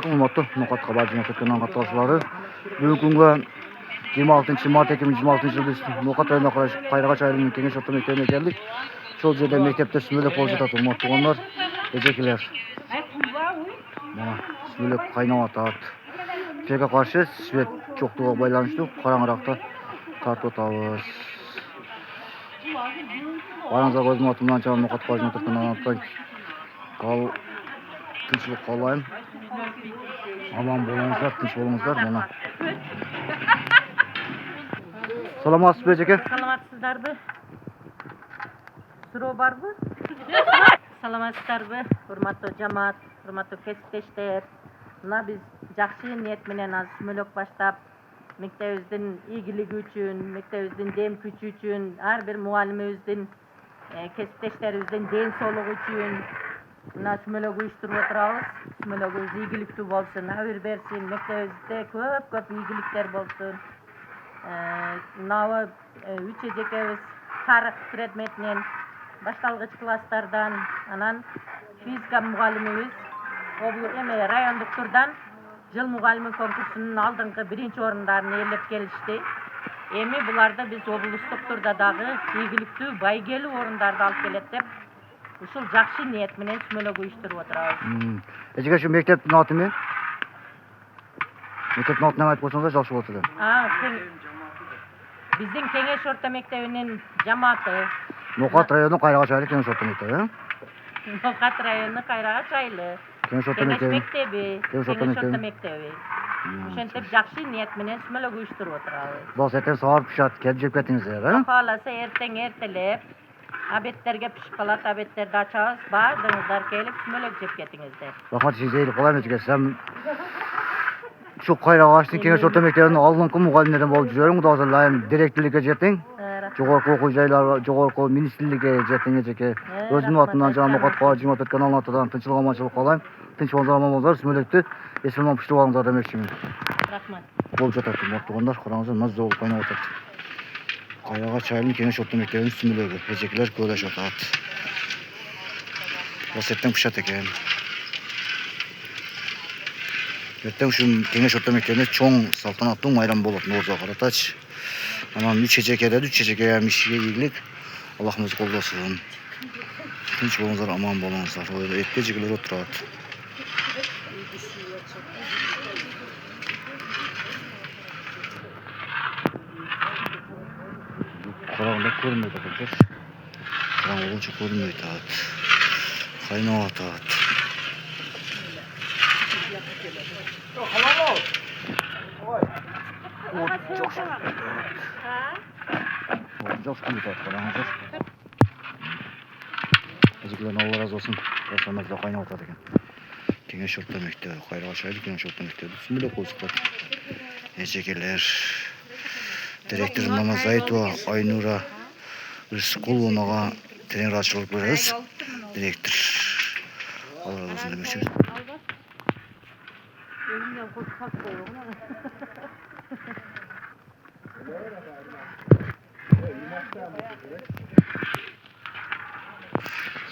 Ummatlı Nokat Kabarcı'na tutkunan katılışları. Bugün günü 26 Mart 2026 yılı biz Nokat ayına Kayrağa Çayırı'nın kengeş orta mekteğine geldik. Şol жерде мектепте сүмелек болуп жатат, урматтуу тугандар, эжекелер. Мына сүмелек кайнап атат. Жеге каршы свет жоктугуга байланыштуу караңыракта тартып атабыз. Барыңыздарга өзүмдүн атымдан чагым Nokat Kabarcы'на tutkunan ал тынчылык каалайм. Aman bolаңыздар, тынч болуңуздар. Мына. Саламатсызбы, эжеке? Саламатсыздарбы? Суроо барбы? Саламатсыздарбы? Урматтуу жамаат, урматтуу кесиптештер. Мына биз жакшы ниет менен азыр сүмөлөк баштап, мектебибиздин ийгилиги үчүн, мектебибиздин дем күчү үчүн, ар бир мугалимибиздин, кесиптештерибиздин ден соолугу үчүн мына сүмөлөк уюштуруп отурабыз. Сүмөлөгүбүз ийгиликтүү болсун, абыр берсин, мектебибизде көп ийгиликтер болсун. Мына үч эжекебиз тарых предметинен башталгыч класстардан, анан физика мугалимибиз райондук турдан жыл мугалими конкурсунун алдыңкы 1-орундарын ээлеп келишти. Эми буларды биз облустук турда дагы ийгиликтүү байгелүү орундарды алып келет деп ушул жакшы ниет менен сүмөлөк уюштуруп отурабыз. Эжеке şu мектептин аты эмне? Мектептин атын айтып койсоңуздар жакшы болот эле. Биздин кеңеш орто мектебинин жамааты. Nokat району Кайраğa Çayırı кеңеш орто мектеби. Nokat району Кайраğa Çayırı. Кеңеш орто Кеңеш мектеби. мектеби. Кеңеш орто мектеби. Ошентип жакшы ниет менен сүмөлөк уюштуруп отурабыз. Бол сетен саат пишат, келип жеп кетиңиздер, Кудай кааласа эртең эртелеп абеттерге пишип калат, абеттерди ачабыз, баардыгыңыздар келип сүмөлөк жеп кетиңиздер. Рахмат сизге ийгилик кылайм эжеке. Сен şu Кайрагачтын кеңеш орто мектебинин алдыңкы мугалимдеринен болуп жүрөң. Кудай кааласа директорлукка жеттиң. Жогорку окуу жайлар, жогорку министрликке жеттиң эжеке. Өзүмдүн атымдан жана Nokat Kabarcı'na tutkunan атынан тынччылык аманчылык каалайм. Тынч болуңуздар, аман болуңуздар. Сүмөлөктү эсмеман пуштуп алыңыздар демекчимин. Рахмат. Болуп жатат, урматтуу тугандар. Караңыздар, маза болуп кайнап атат. Кайраğa Çayırı'nın kеңеш орто мектебинин сүмөлөгү. Эжекелер көбөлөшүп атат. Бул сеттен пышат экен. Эртең ушу кеңеш орто мектебинде чоң салтанаттуу майрам болот Ноозго каратачы. Анан 3 эжекелер, 3 эжекеге ишке ийгилик. Аллахымыз колдосун. Тынч болуңуздар, аман болуңуздар. Этте эжекелер отурат. Караңгыда көрүнбөй атат. Караңгы болчу көрүнбөй атат. Кайнап атат. Жакшы күнү атат, караңыздар. Эжекелердин Алла разы болсун. Жасамазда кайнап атат экен. Кеңеш орто мектеби, Кайраğa Çayırı кеңеш орто мектеби сүмөлөк болуп эжекелер. Директор Мамазайтова Айнура Рыскуловнага терең ыраазычылык беребиз. Директор. Алла разы болсун демекчибиз.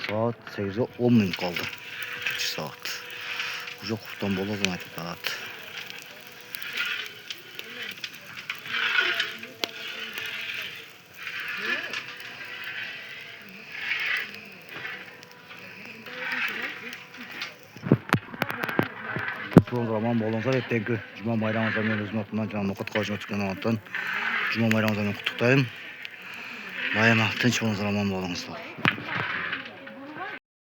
Saat 8'e 10 minut kaldı. 2 saat. Уже куптан болот айтып атат. Amman bolуңуздар, эртеңки жума майрамыңыздар менен өзүмдүн атымдан жана Nokat Kabarcı'na tutkunan атынан жума майрамыңыздар менен куттуктайм. Дайыма тынч болуңуздар, аман болуңуздар.